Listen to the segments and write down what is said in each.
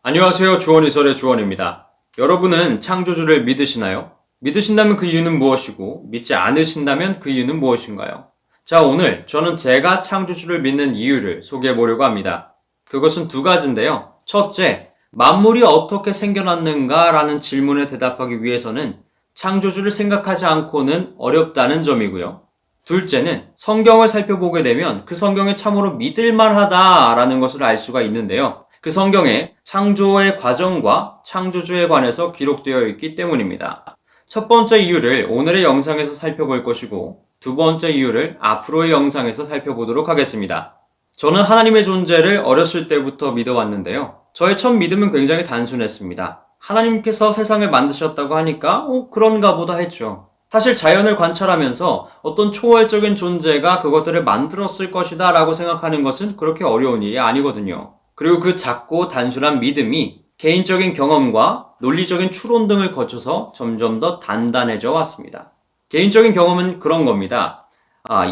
안녕하세요. 주원이설의 주원입니다. 여러분은 창조주를 믿으시나요? 믿으신다면 그 이유는 무엇이고 믿지 않으신다면 그 이유는 무엇인가요? 자, 오늘 저는 제가 창조주를 믿는 이유를 소개해 보려고 합니다. 그것은 두 가지인데요. 첫째, 만물이 어떻게 생겨났는가라는 질문에 대답하기 위해서는 창조주를 생각하지 않고는 어렵다는 점이고요. 둘째는 성경을 살펴보게 되면 그 성경이 참으로 믿을만하다라는 것을 알 수가 있는데요. 그 성경에 창조의 과정과 창조주에 관해서 기록되어 있기 때문입니다. 첫 번째 이유를 오늘의 영상에서 살펴볼 것이고 두 번째 이유를 앞으로의 영상에서 살펴보도록 하겠습니다. 저는 하나님의 존재를 어렸을 때부터 믿어왔는데요. 저의 첫 믿음은 굉장히 단순했습니다. 하나님께서 세상을 만드셨다고 하니까 그런가 보다 했죠. 사실 자연을 관찰하면서 어떤 초월적인 존재가 그것들을 만들었을 것이다 라고 생각하는 것은 그렇게 어려운 일이 아니거든요. 그리고 그 작고 단순한 믿음이 개인적인 경험과 논리적인 추론 등을 거쳐서 점점 더 단단해져 왔습니다. 개인적인 경험은 그런 겁니다.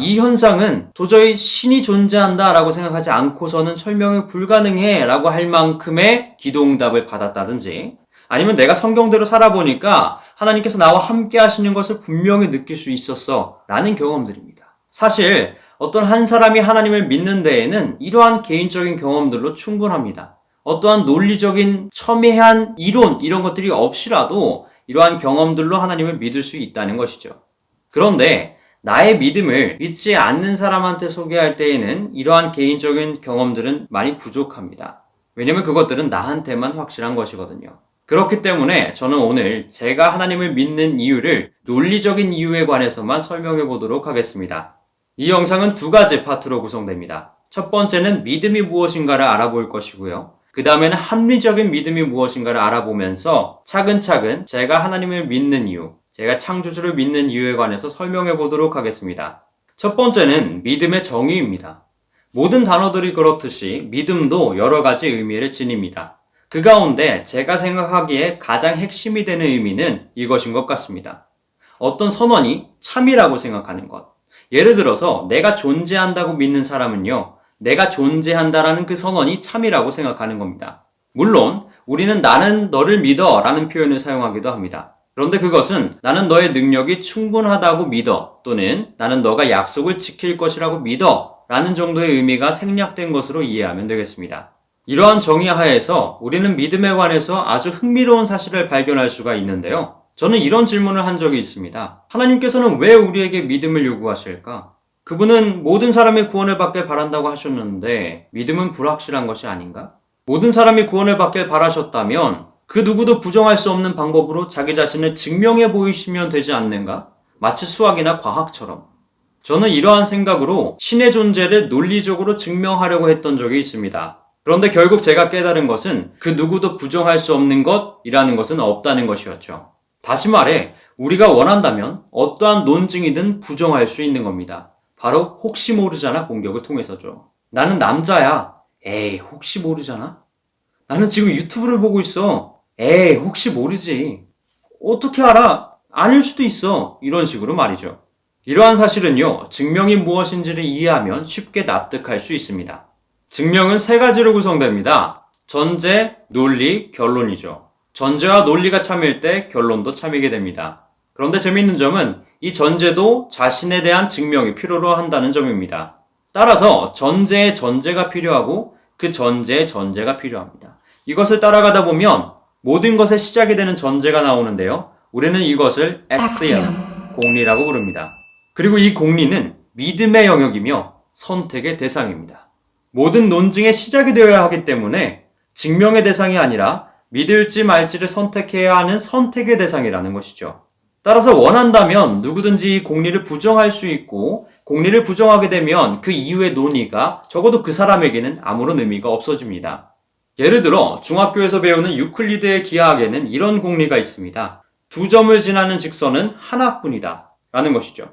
이 현상은 도저히 신이 존재한다 라고 생각하지 않고서는 설명이 불가능해 라고 할 만큼의 기도응답을 받았다든지, 아니면 내가 성경대로 살아보니까 하나님께서 나와 함께 하시는 것을 분명히 느낄 수 있었어 라는 경험들입니다. 사실 어떤 한 사람이 하나님을 믿는 데에는 이러한 개인적인 경험들로 충분합니다. 어떠한 논리적인 첨예한 이론 이런 것들이 없이라도 이러한 경험들로 하나님을 믿을 수 있다는 것이죠. 그런데 나의 믿음을 믿지 않는 사람한테 소개할 때에는 이러한 개인적인 경험들은 많이 부족합니다. 왜냐면 그것들은 나한테만 확실한 것이거든요. 그렇기 때문에 저는 오늘 제가 하나님을 믿는 이유를 논리적인 이유에 관해서만 설명해 보도록 하겠습니다. 이 영상은 두 가지 파트로 구성됩니다. 첫 번째는 믿음이 무엇인가를 알아볼 것이고요. 그 다음에는 합리적인 믿음이 무엇인가를 알아보면서 차근차근 제가 하나님을 믿는 이유, 제가 창조주를 믿는 이유에 관해서 설명해 보도록 하겠습니다. 첫 번째는 믿음의 정의입니다. 모든 단어들이 그렇듯이 믿음도 여러 가지 의미를 지닙니다. 그 가운데 제가 생각하기에 가장 핵심이 되는 의미는 이것인 것 같습니다. 어떤 선언이 참이라고 생각하는 것. 예를 들어서 내가 존재한다고 믿는 사람은요, 내가 존재한다라는 그 선언이 참이라고 생각하는 겁니다. 물론 우리는 나는 너를 믿어 라는 표현을 사용하기도 합니다. 그런데 그것은 나는 너의 능력이 충분하다고 믿어, 또는 나는 너가 약속을 지킬 것이라고 믿어 라는 정도의 의미가 생략된 것으로 이해하면 되겠습니다. 이러한 정의 하에서 우리는 믿음에 관해서 아주 흥미로운 사실을 발견할 수가 있는데요. 저는 이런 질문을 한 적이 있습니다. 하나님께서는 왜 우리에게 믿음을 요구하실까? 그분은 모든 사람이 구원을 받길 바란다고 하셨는데 믿음은 불확실한 것이 아닌가? 모든 사람이 구원을 받길 바라셨다면 그 누구도 부정할 수 없는 방법으로 자기 자신을 증명해 보이시면 되지 않는가? 마치 수학이나 과학처럼. 저는 이러한 생각으로 신의 존재를 논리적으로 증명하려고 했던 적이 있습니다. 그런데 결국 제가 깨달은 것은 그 누구도 부정할 수 없는 것이라는 것은 없다는 것이었죠. 다시 말해 우리가 원한다면 어떠한 논증이든 부정할 수 있는 겁니다. 바로 혹시 모르잖아 공격을 통해서죠. 나는 남자야. 에이 혹시 모르잖아. 나는 지금 유튜브를 보고 있어. 에이 혹시 모르지. 어떻게 알아? 아닐 수도 있어. 이런 식으로 말이죠. 이러한 사실은요, 증명이 무엇인지를 이해하면 쉽게 납득할 수 있습니다. 증명은 세 가지로 구성됩니다. 전제, 논리, 결론이죠. 전제와 논리가 참일 때 결론도 참이게 됩니다. 그런데 재미있는 점은 이 전제도 자신에 대한 증명이 필요로 한다는 점입니다. 따라서 전제의 전제가 필요하고 그 전제의 전제가 필요합니다. 이것을 따라가다 보면 모든 것의 시작이 되는 전제가 나오는데요. 우리는 이것을 액시엄, 공리라고 부릅니다. 그리고 이 공리는 믿음의 영역이며 선택의 대상입니다. 모든 논증의 시작이 되어야 하기 때문에 증명의 대상이 아니라 믿을지 말지를 선택해야 하는 선택의 대상이라는 것이죠. 따라서 원한다면 누구든지 이 공리를 부정할 수 있고 공리를 부정하게 되면 그 이후의 논의가 적어도 그 사람에게는 아무런 의미가 없어집니다. 예를 들어 중학교에서 배우는 유클리드의 기하학에는 이런 공리가 있습니다. 2점을 지나는 직선은 하나뿐이다 라는 것이죠.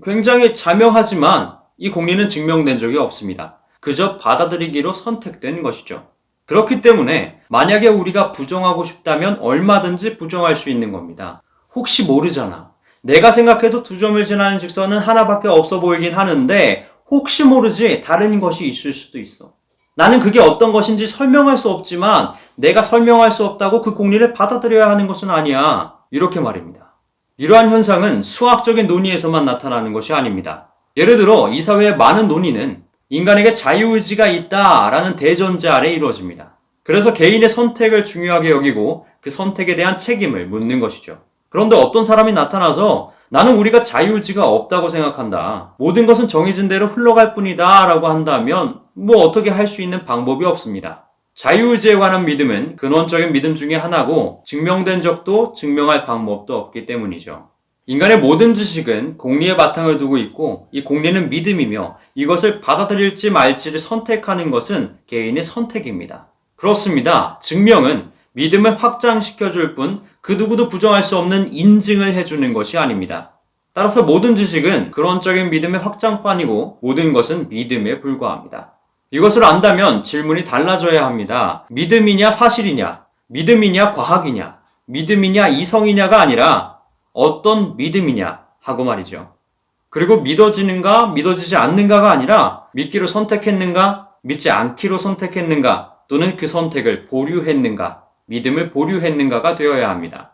굉장히 자명하지만 이 공리는 증명된 적이 없습니다. 그저 받아들이기로 선택된 것이죠. 그렇기 때문에 만약에 우리가 부정하고 싶다면 얼마든지 부정할 수 있는 겁니다. 혹시 모르잖아. 내가 생각해도 2점을 지나는 직선은 하나밖에 없어 보이긴 하는데 혹시 모르지 다른 것이 있을 수도 있어. 나는 그게 어떤 것인지 설명할 수 없지만 내가 설명할 수 없다고 그 공리를 받아들여야 하는 것은 아니야. 이렇게 말입니다. 이러한 현상은 수학적인 논의에서만 나타나는 것이 아닙니다. 예를 들어 이 사회의 많은 논의는 인간에게 자유의지가 있다라는 대전제 아래 이루어집니다. 그래서 개인의 선택을 중요하게 여기고 그 선택에 대한 책임을 묻는 것이죠. 그런데 어떤 사람이 나타나서 나는 우리가 자유의지가 없다고 생각한다. 모든 것은 정해진 대로 흘러갈 뿐이다 라고 한다면 어떻게 할 수 있는 방법이 없습니다. 자유의지에 관한 믿음은 근원적인 믿음 중에 하나고 증명된 적도 증명할 방법도 없기 때문이죠. 인간의 모든 지식은 공리의 바탕을 두고 있고 이 공리는 믿음이며 이것을 받아들일지 말지를 선택하는 것은 개인의 선택입니다. 그렇습니다. 증명은 믿음을 확장시켜줄 뿐 그 누구도 부정할 수 없는 인증을 해주는 것이 아닙니다. 따라서 모든 지식은 근원적인 믿음의 확장판이고 모든 것은 믿음에 불과합니다. 이것을 안다면 질문이 달라져야 합니다. 믿음이냐 사실이냐, 믿음이냐 과학이냐, 믿음이냐 이성이냐가 아니라 어떤 믿음이냐 하고 말이죠. 그리고 믿어지는가 믿어지지 않는가가 아니라 믿기로 선택했는가 믿지 않기로 선택했는가 또는 그 선택을 보류했는가 믿음을 보류했는가가 되어야 합니다.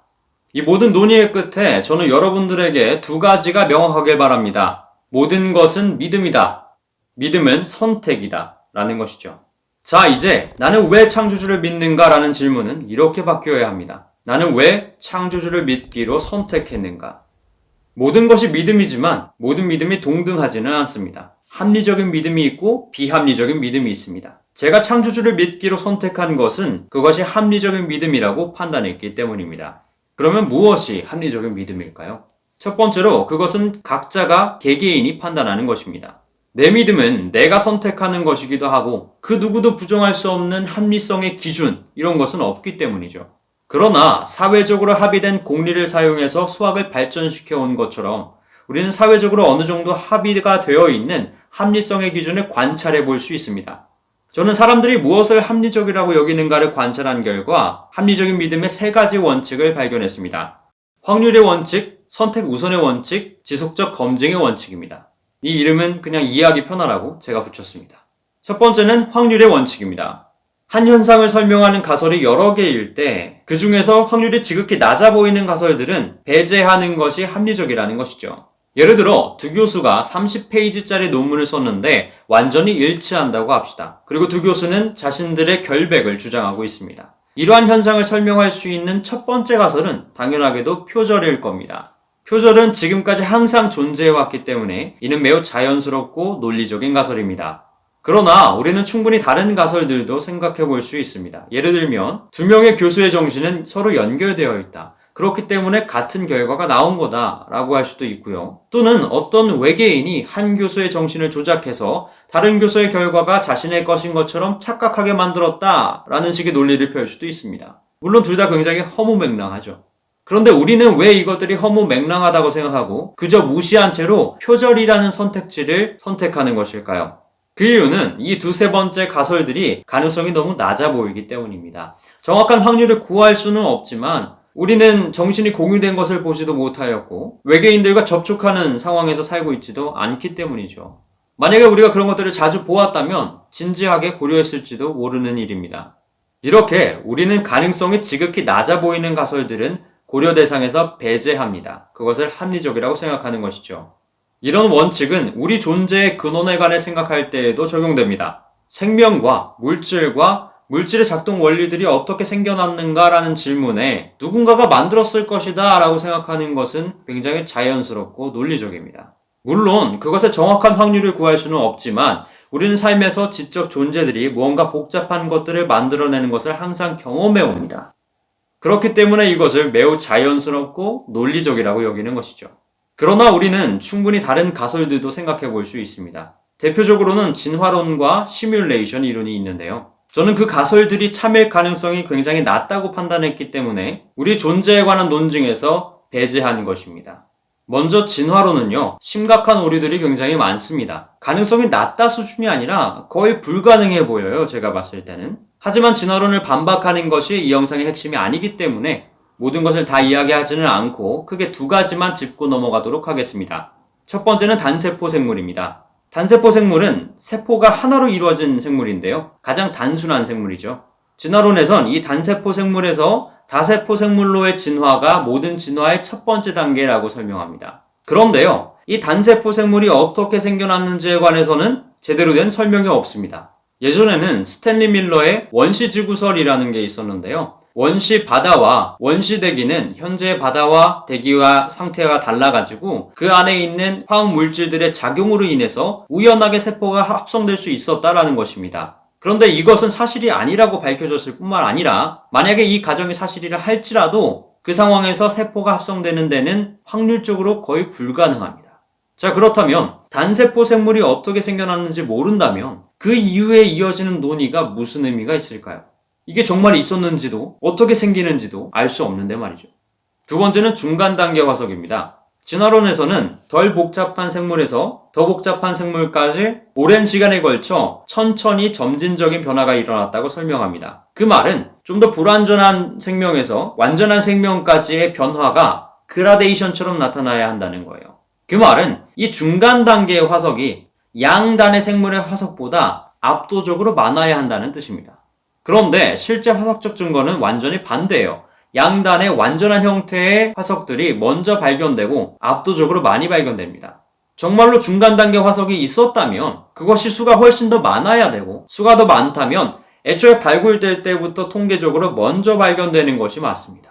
이 모든 논의의 끝에 저는 여러분들에게 두 가지가 명확하길 바랍니다. 모든 것은 믿음이다. 믿음은 선택이다. 라는 것이죠. 자, 이제 나는 왜 창조주를 믿는가? 라는 질문은 이렇게 바뀌어야 합니다. 나는 왜 창조주를 믿기로 선택했는가? 모든 것이 믿음이지만 모든 믿음이 동등하지는 않습니다. 합리적인 믿음이 있고 비합리적인 믿음이 있습니다. 제가 창조주를 믿기로 선택한 것은 그것이 합리적인 믿음이라고 판단했기 때문입니다. 그러면 무엇이 합리적인 믿음일까요? 첫 번째로 그것은 각자가 개개인이 판단하는 것입니다. 내 믿음은 내가 선택하는 것이기도 하고 그 누구도 부정할 수 없는 합리성의 기준 이런 것은 없기 때문이죠. 그러나 사회적으로 합의된 공리를 사용해서 수학을 발전시켜 온 것처럼 우리는 사회적으로 어느 정도 합의가 되어 있는 합리성의 기준을 관찰해 볼 수 있습니다. 저는 사람들이 무엇을 합리적이라고 여기는가를 관찰한 결과 합리적인 믿음의 세 가지 원칙을 발견했습니다. 확률의 원칙, 선택 우선의 원칙, 지속적 검증의 원칙입니다. 이 이름은 그냥 이해하기 편하라고 제가 붙였습니다. 첫 번째는 확률의 원칙입니다. 한 현상을 설명하는 가설이 여러 개일 때 그 중에서 확률이 지극히 낮아 보이는 가설들은 배제하는 것이 합리적이라는 것이죠. 예를 들어 두 교수가 30페이지짜리 논문을 썼는데 완전히 일치한다고 합시다. 그리고 두 교수는 자신들의 결백을 주장하고 있습니다. 이러한 현상을 설명할 수 있는 첫 번째 가설은 당연하게도 표절일 겁니다. 표절은 지금까지 항상 존재해왔기 때문에 이는 매우 자연스럽고 논리적인 가설입니다. 그러나 우리는 충분히 다른 가설들도 생각해 볼 수 있습니다. 예를 들면 두 명의 교수의 정신은 서로 연결되어 있다. 그렇기 때문에 같은 결과가 나온 거다 라고 할 수도 있고요. 또는 어떤 외계인이 한 교수의 정신을 조작해서 다른 교수의 결과가 자신의 것인 것처럼 착각하게 만들었다 라는 식의 논리를 펼 수도 있습니다. 물론 둘 다 굉장히 허무맹랑하죠. 그런데 우리는 왜 이것들이 허무맹랑하다고 생각하고 그저 무시한 채로 표절이라는 선택지를 선택하는 것일까요? 그 이유는 이 두세 번째 가설들이 가능성이 너무 낮아 보이기 때문입니다. 정확한 확률을 구할 수는 없지만 우리는 정신이 공유된 것을 보지도 못하였고 외계인들과 접촉하는 상황에서 살고 있지도 않기 때문이죠. 만약에 우리가 그런 것들을 자주 보았다면 진지하게 고려했을지도 모르는 일입니다. 이렇게 우리는 가능성이 지극히 낮아 보이는 가설들은 고려 대상에서 배제합니다. 그것을 합리적이라고 생각하는 것이죠. 이런 원칙은 우리 존재의 근원에 관해 생각할 때에도 적용됩니다. 생명과 물질의 작동 원리들이 어떻게 생겨났는가라는 질문에 누군가가 만들었을 것이다 라고 생각하는 것은 굉장히 자연스럽고 논리적입니다. 물론 그것의 정확한 확률을 구할 수는 없지만 우리는 삶에서 지적 존재들이 무언가 복잡한 것들을 만들어내는 것을 항상 경험해 옵니다. 그렇기 때문에 이것을 매우 자연스럽고 논리적이라고 여기는 것이죠. 그러나 우리는 충분히 다른 가설들도 생각해 볼 수 있습니다. 대표적으로는 진화론과 시뮬레이션 이론이 있는데요. 저는 그 가설들이 참일 가능성이 굉장히 낮다고 판단했기 때문에 우리 존재에 관한 논증에서 배제한 것입니다. 먼저 진화론은요, 심각한 오류들이 굉장히 많습니다. 가능성이 낮다 수준이 아니라 거의 불가능해 보여요, 제가 봤을 때는. 하지만 진화론을 반박하는 것이 이 영상의 핵심이 아니기 때문에 모든 것을 다 이야기하지는 않고 크게 두 가지만 짚고 넘어가도록 하겠습니다. 첫 번째는 단세포 생물입니다. 단세포 생물은 세포가 하나로 이루어진 생물인데요. 가장 단순한 생물이죠. 진화론에선 이 단세포 생물에서 다세포 생물로의 진화가 모든 진화의 첫 번째 단계라고 설명합니다. 그런데요, 이 단세포 생물이 어떻게 생겨났는지에 관해서는 제대로 된 설명이 없습니다. 예전에는 스탠리 밀러의 원시지구설이라는 게 있었는데요. 원시 바다와 원시 대기는 현재 바다와 대기와 상태가 달라가지고 그 안에 있는 화학 물질들의 작용으로 인해서 우연하게 세포가 합성될 수 있었다라는 것입니다. 그런데 이것은 사실이 아니라고 밝혀졌을 뿐만 아니라 만약에 이 가정이 사실이라 할지라도 그 상황에서 세포가 합성되는 데는 확률적으로 거의 불가능합니다. 자, 그렇다면 단세포 생물이 어떻게 생겨났는지 모른다면 그 이후에 이어지는 논의가 무슨 의미가 있을까요? 이게 정말 있었는지도 어떻게 생기는지도 알 수 없는데 말이죠. 두 번째는 중간 단계 화석입니다. 진화론에서는 덜 복잡한 생물에서 더 복잡한 생물까지 오랜 시간에 걸쳐 천천히 점진적인 변화가 일어났다고 설명합니다. 그 말은 좀 더 불완전한 생명에서 완전한 생명까지의 변화가 그라데이션처럼 나타나야 한다는 거예요. 그 말은 이 중간 단계의 화석이 양단의 생물의 화석보다 압도적으로 많아야 한다는 뜻입니다. 그런데 실제 화석적 증거는 완전히 반대예요. 양단의 완전한 형태의 화석들이 먼저 발견되고 압도적으로 많이 발견됩니다. 정말로 중간 단계 화석이 있었다면 그것이 수가 훨씬 더 많아야 되고 수가 더 많다면 애초에 발굴될 때부터 통계적으로 먼저 발견되는 것이 맞습니다.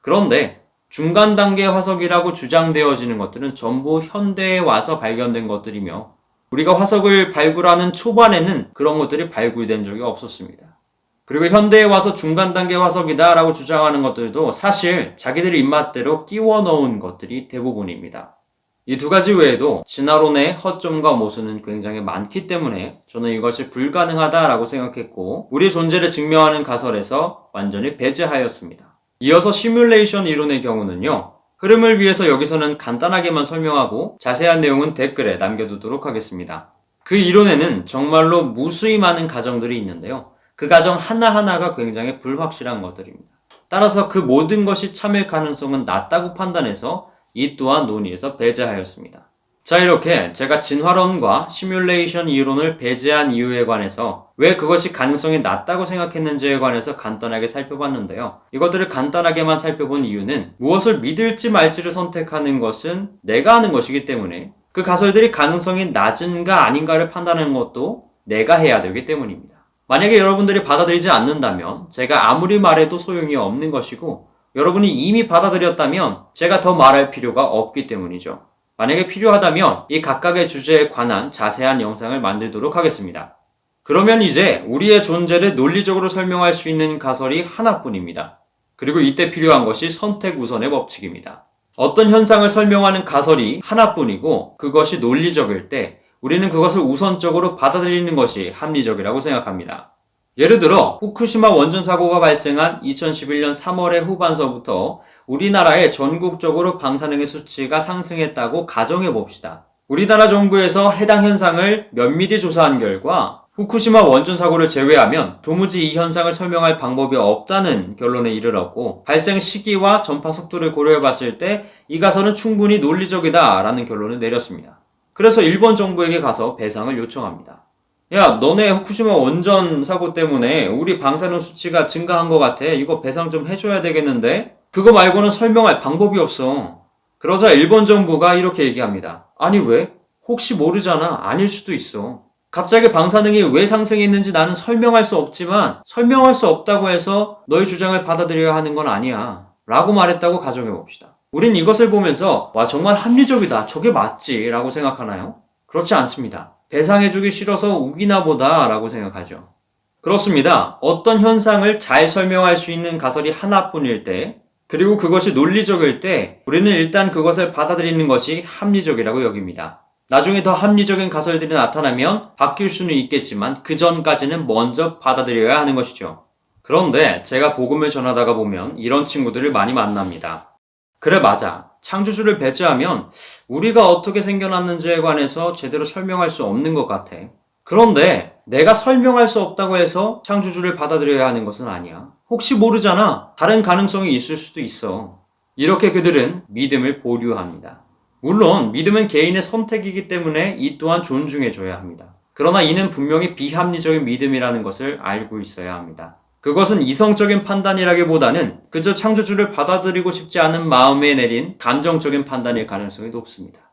그런데 중간 단계 화석이라고 주장되어지는 것들은 전부 현대에 와서 발견된 것들이며 우리가 화석을 발굴하는 초반에는 그런 것들이 발굴된 적이 없었습니다. 그리고 현대에 와서 중간 단계 화석이다 라고 주장하는 것들도 사실 자기들의 입맛대로 끼워 넣은 것들이 대부분입니다. 이 두 가지 외에도 진화론의 허점과 모순은 굉장히 많기 때문에 저는 이것이 불가능하다라고 생각했고 우리 존재를 증명하는 가설에서 완전히 배제하였습니다. 이어서 시뮬레이션 이론의 경우는요. 흐름을 위해서 여기서는 간단하게만 설명하고 자세한 내용은 댓글에 남겨두도록 하겠습니다. 그 이론에는 정말로 무수히 많은 가정들이 있는데요. 그 가정 하나하나가 굉장히 불확실한 것들입니다. 따라서 그 모든 것이 참일 가능성은 낮다고 판단해서 이 또한 논의에서 배제하였습니다. 자, 이렇게 제가 진화론과 시뮬레이션 이론을 배제한 이유에 관해서 왜 그것이 가능성이 낮다고 생각했는지에 관해서 간단하게 살펴봤는데요. 이것들을 간단하게만 살펴본 이유는 무엇을 믿을지 말지를 선택하는 것은 내가 하는 것이기 때문에 그 가설들이 가능성이 낮은가 아닌가를 판단하는 것도 내가 해야 되기 때문입니다. 만약에 여러분들이 받아들이지 않는다면 제가 아무리 말해도 소용이 없는 것이고 여러분이 이미 받아들였다면 제가 더 말할 필요가 없기 때문이죠. 만약에 필요하다면 이 각각의 주제에 관한 자세한 영상을 만들도록 하겠습니다. 그러면 이제 우리의 존재를 논리적으로 설명할 수 있는 가설이 하나뿐입니다. 그리고 이때 필요한 것이 선택 우선의 법칙입니다. 어떤 현상을 설명하는 가설이 하나뿐이고 그것이 논리적일 때 우리는 그것을 우선적으로 받아들이는 것이 합리적이라고 생각합니다. 예를 들어 후쿠시마 원전 사고가 발생한 2011년 3월의 후반서부터 우리나라의 전국적으로 방사능의 수치가 상승했다고 가정해 봅시다. 우리나라 정부에서 해당 현상을 면밀히 조사한 결과 후쿠시마 원전 사고를 제외하면 도무지 이 현상을 설명할 방법이 없다는 결론에 이르렀고 발생 시기와 전파 속도를 고려해 봤을 때 이 가설은 충분히 논리적이다 라는 결론을 내렸습니다. 그래서 일본 정부에게 가서 배상을 요청합니다. 야, 너네 후쿠시마 원전 사고 때문에 우리 방사능 수치가 증가한 것 같아. 이거 배상 좀 해줘야 되겠는데? 그거 말고는 설명할 방법이 없어. 그러자 일본 정부가 이렇게 얘기합니다. 아니 왜? 혹시 모르잖아. 아닐 수도 있어. 갑자기 방사능이 왜 상승했는지 나는 설명할 수 없지만 설명할 수 없다고 해서 너의 주장을 받아들여야 하는 건 아니야. 라고 말했다고 가정해 봅시다. 우린 이것을 보면서 와 정말 합리적이다. 저게 맞지? 라고 생각하나요? 그렇지 않습니다. 배상해주기 싫어서 우기나 보다 라고 생각하죠. 그렇습니다. 어떤 현상을 잘 설명할 수 있는 가설이 하나뿐일 때 그리고 그것이 논리적일 때 우리는 일단 그것을 받아들이는 것이 합리적이라고 여깁니다. 나중에 더 합리적인 가설들이 나타나면 바뀔 수는 있겠지만 그 전까지는 먼저 받아들여야 하는 것이죠. 그런데 제가 복음을 전하다가 보면 이런 친구들을 많이 만납니다. 그래 맞아. 창조주를 배제하면 우리가 어떻게 생겨났는지에 관해서 제대로 설명할 수 없는 것 같아. 그런데 내가 설명할 수 없다고 해서 창조주를 받아들여야 하는 것은 아니야. 혹시 모르잖아. 다른 가능성이 있을 수도 있어. 이렇게 그들은 믿음을 보류합니다. 물론 믿음은 개인의 선택이기 때문에 이 또한 존중해줘야 합니다. 그러나 이는 분명히 비합리적인 믿음이라는 것을 알고 있어야 합니다. 그것은 이성적인 판단이라기보다는 그저 창조주를 받아들이고 싶지 않은 마음에 내린 감정적인 판단일 가능성이 높습니다.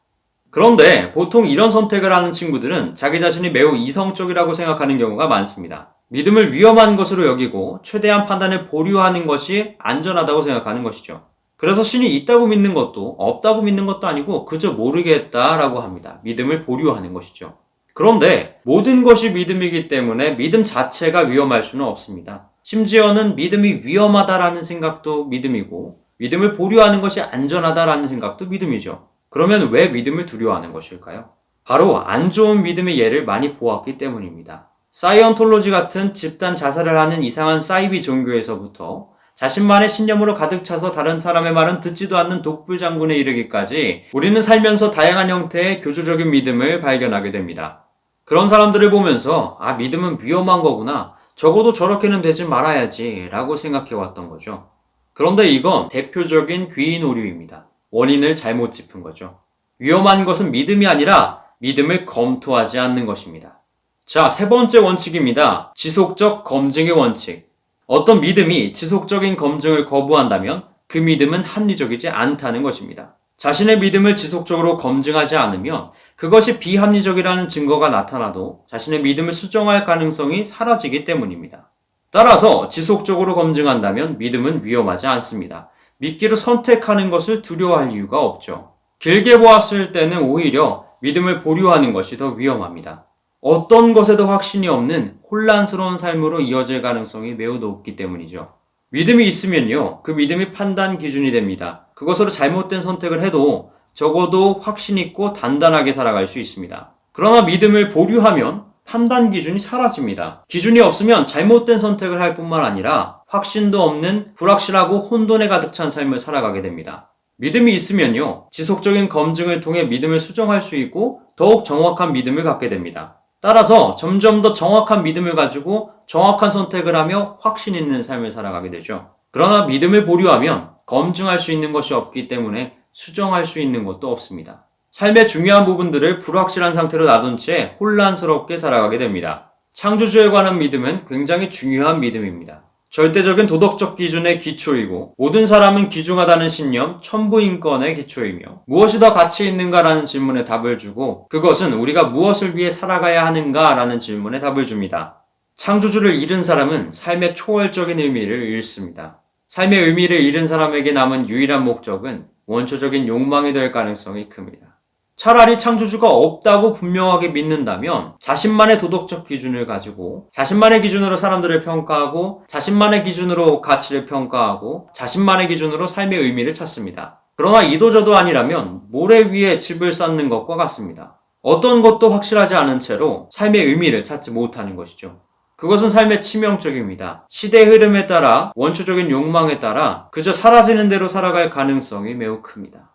그런데 보통 이런 선택을 하는 친구들은 자기 자신이 매우 이성적이라고 생각하는 경우가 많습니다. 믿음을 위험한 것으로 여기고 최대한 판단을 보류하는 것이 안전하다고 생각하는 것이죠. 그래서 신이 있다고 믿는 것도 없다고 믿는 것도 아니고 그저 모르겠다라고 합니다. 믿음을 보류하는 것이죠. 그런데 모든 것이 믿음이기 때문에 믿음 자체가 위험할 수는 없습니다. 심지어는 믿음이 위험하다라는 생각도 믿음이고 믿음을 보류하는 것이 안전하다라는 생각도 믿음이죠. 그러면 왜 믿음을 두려워하는 것일까요? 바로 안 좋은 믿음의 예를 많이 보았기 때문입니다. 사이언톨로지 같은 집단 자살을 하는 이상한 사이비 종교에서부터 자신만의 신념으로 가득 차서 다른 사람의 말은 듣지도 않는 독불 장군에 이르기까지 우리는 살면서 다양한 형태의 교조적인 믿음을 발견하게 됩니다. 그런 사람들을 보면서 믿음은 위험한 거구나. 적어도 저렇게는 되지 말아야지 라고 생각해왔던 거죠. 그런데 이건 대표적인 귀인 오류입니다. 원인을 잘못 짚은 거죠. 위험한 것은 믿음이 아니라 믿음을 검토하지 않는 것입니다. 자, 세 번째 원칙입니다. 지속적 검증의 원칙. 어떤 믿음이 지속적인 검증을 거부한다면 그 믿음은 합리적이지 않다는 것입니다. 자신의 믿음을 지속적으로 검증하지 않으면 그것이 비합리적이라는 증거가 나타나도 자신의 믿음을 수정할 가능성이 사라지기 때문입니다. 따라서 지속적으로 검증한다면 믿음은 위험하지 않습니다. 믿기로 선택하는 것을 두려워할 이유가 없죠. 길게 보았을 때는 오히려 믿음을 보류하는 것이 더 위험합니다. 어떤 것에도 확신이 없는 혼란스러운 삶으로 이어질 가능성이 매우 높기 때문이죠. 믿음이 있으면요, 그 믿음이 판단 기준이 됩니다. 그것으로 잘못된 선택을 해도 적어도 확신 있고 단단하게 살아갈 수 있습니다. 그러나 믿음을 보류하면 판단 기준이 사라집니다. 기준이 없으면 잘못된 선택을 할 뿐만 아니라 확신도 없는 불확실하고 혼돈에 가득 찬 삶을 살아가게 됩니다. 믿음이 있으면요, 지속적인 검증을 통해 믿음을 수정할 수 있고 더욱 정확한 믿음을 갖게 됩니다. 따라서 점점 더 정확한 믿음을 가지고 정확한 선택을 하며 확신 있는 삶을 살아가게 되죠. 그러나 믿음을 보류하면 검증할 수 있는 것이 없기 때문에 수정할 수 있는 것도 없습니다. 삶의 중요한 부분들을 불확실한 상태로 놔둔 채 혼란스럽게 살아가게 됩니다. 창조주에 관한 믿음은 굉장히 중요한 믿음입니다. 절대적인 도덕적 기준의 기초이고 모든 사람은 귀중하다는 신념, 천부인권의 기초이며 무엇이 더 가치 있는가라는 질문에 답을 주고 그것은 우리가 무엇을 위해 살아가야 하는가라는 질문에 답을 줍니다. 창조주를 잃은 사람은 삶의 초월적인 의미를 잃습니다. 삶의 의미를 잃은 사람에게 남은 유일한 목적은 원초적인 욕망이 될 가능성이 큽니다. 차라리 창조주가 없다고 분명하게 믿는다면 자신만의 도덕적 기준을 가지고 자신만의 기준으로 사람들을 평가하고 자신만의 기준으로 가치를 평가하고 자신만의 기준으로 삶의 의미를 찾습니다. 그러나 이도저도 아니라면 모래 위에 집을 쌓는 것과 같습니다. 어떤 것도 확실하지 않은 채로 삶의 의미를 찾지 못하는 것이죠. 그것은 삶의 치명적입니다. 시대의 흐름에 따라 원초적인 욕망에 따라 그저 사라지는 대로 살아갈 가능성이 매우 큽니다.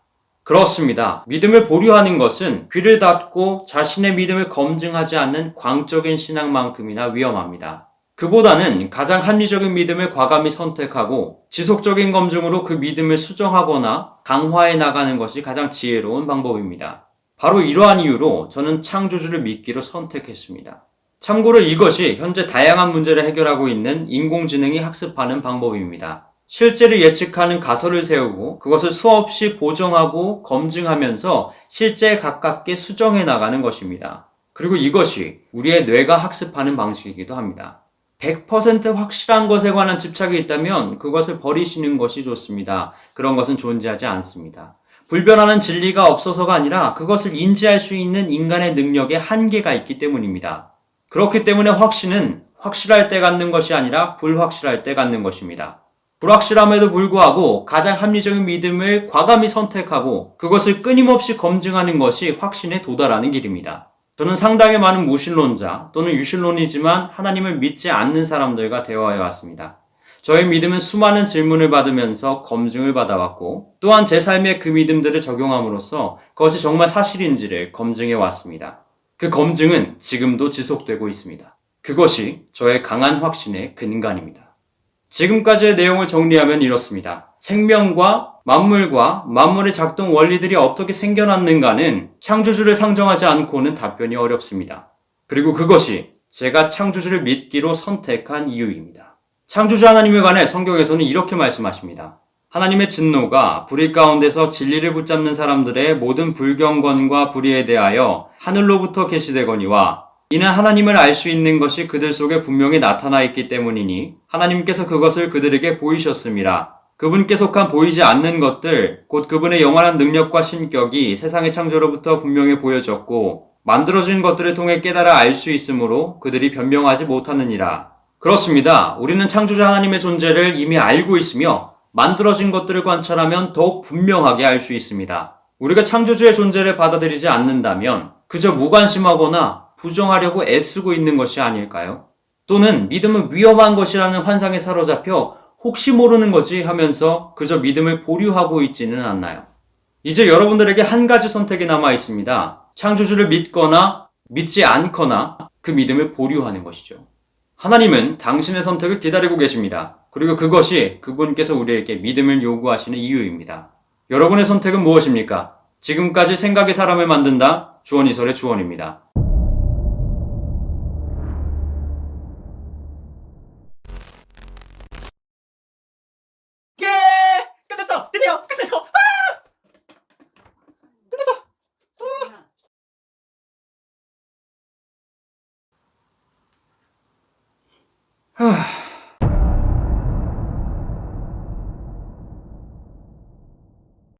그렇습니다. 믿음을 보류하는 것은 귀를 닫고 자신의 믿음을 검증하지 않는 광적인 신앙만큼이나 위험합니다. 그보다는 가장 합리적인 믿음을 과감히 선택하고 지속적인 검증으로 그 믿음을 수정하거나 강화해 나가는 것이 가장 지혜로운 방법입니다. 바로 이러한 이유로 저는 창조주를 믿기로 선택했습니다. 참고로 이것이 현재 다양한 문제를 해결하고 있는 인공지능이 학습하는 방법입니다. 실제를 예측하는 가설을 세우고 그것을 수없이 보정하고 검증하면서 실제에 가깝게 수정해 나가는 것입니다. 그리고 이것이 우리의 뇌가 학습하는 방식이기도 합니다. 100% 확실한 것에 관한 집착이 있다면 그것을 버리시는 것이 좋습니다. 그런 것은 존재하지 않습니다. 불변하는 진리가 없어서가 아니라 그것을 인지할 수 있는 인간의 능력에 한계가 있기 때문입니다. 그렇기 때문에 확신은 확실할 때 갖는 것이 아니라 불확실할 때 갖는 것입니다. 불확실함에도 불구하고 가장 합리적인 믿음을 과감히 선택하고 그것을 끊임없이 검증하는 것이 확신에 도달하는 길입니다. 저는 상당히 많은 무신론자 또는 유신론이지만 하나님을 믿지 않는 사람들과 대화해 왔습니다. 저의 믿음은 수많은 질문을 받으면서 검증을 받아왔고 또한 제 삶에 그 믿음들을 적용함으로써 그것이 정말 사실인지를 검증해 왔습니다. 그 검증은 지금도 지속되고 있습니다. 그것이 저의 강한 확신의 근간입니다. 지금까지의 내용을 정리하면 이렇습니다. 생명과 만물과 만물의 작동 원리들이 어떻게 생겨났는가는 창조주를 상정하지 않고는 답변이 어렵습니다. 그리고 그것이 제가 창조주를 믿기로 선택한 이유입니다. 창조주 하나님에 관해 성경에서는 이렇게 말씀하십니다. 하나님의 진노가 불의 가운데서 진리를 붙잡는 사람들의 모든 불경건과 불의에 대하여 하늘로부터 계시되거니와 이는 하나님을 알 수 있는 것이 그들 속에 분명히 나타나 있기 때문이니 하나님께서 그것을 그들에게 보이셨음이라. 그분께 속한 보이지 않는 것들, 곧 그분의 영원한 능력과 신격이 세상의 창조로부터 분명히 보여졌고 만들어진 것들을 통해 깨달아 알 수 있으므로 그들이 변명하지 못하느니라. 그렇습니다. 우리는 창조자 하나님의 존재를 이미 알고 있으며 만들어진 것들을 관찰하면 더욱 분명하게 알 수 있습니다. 우리가 창조주의 존재를 받아들이지 않는다면 그저 무관심하거나 부정하려고 애쓰고 있는 것이 아닐까요? 또는 믿음은 위험한 것이라는 환상에 사로잡혀 혹시 모르는 거지 하면서 그저 믿음을 보류하고 있지는 않나요? 이제 여러분들에게 한 가지 선택이 남아 있습니다. 창조주를 믿거나 믿지 않거나 그 믿음을 보류하는 것이죠. 하나님은 당신의 선택을 기다리고 계십니다. 그리고 그것이 그분께서 우리에게 믿음을 요구하시는 이유입니다. 여러분의 선택은 무엇입니까? 지금까지 생각의 사람을 만든다. 주원이설의 주원입니다. 예! 끝났어! 드디어 끝났어! 끝났어! 하...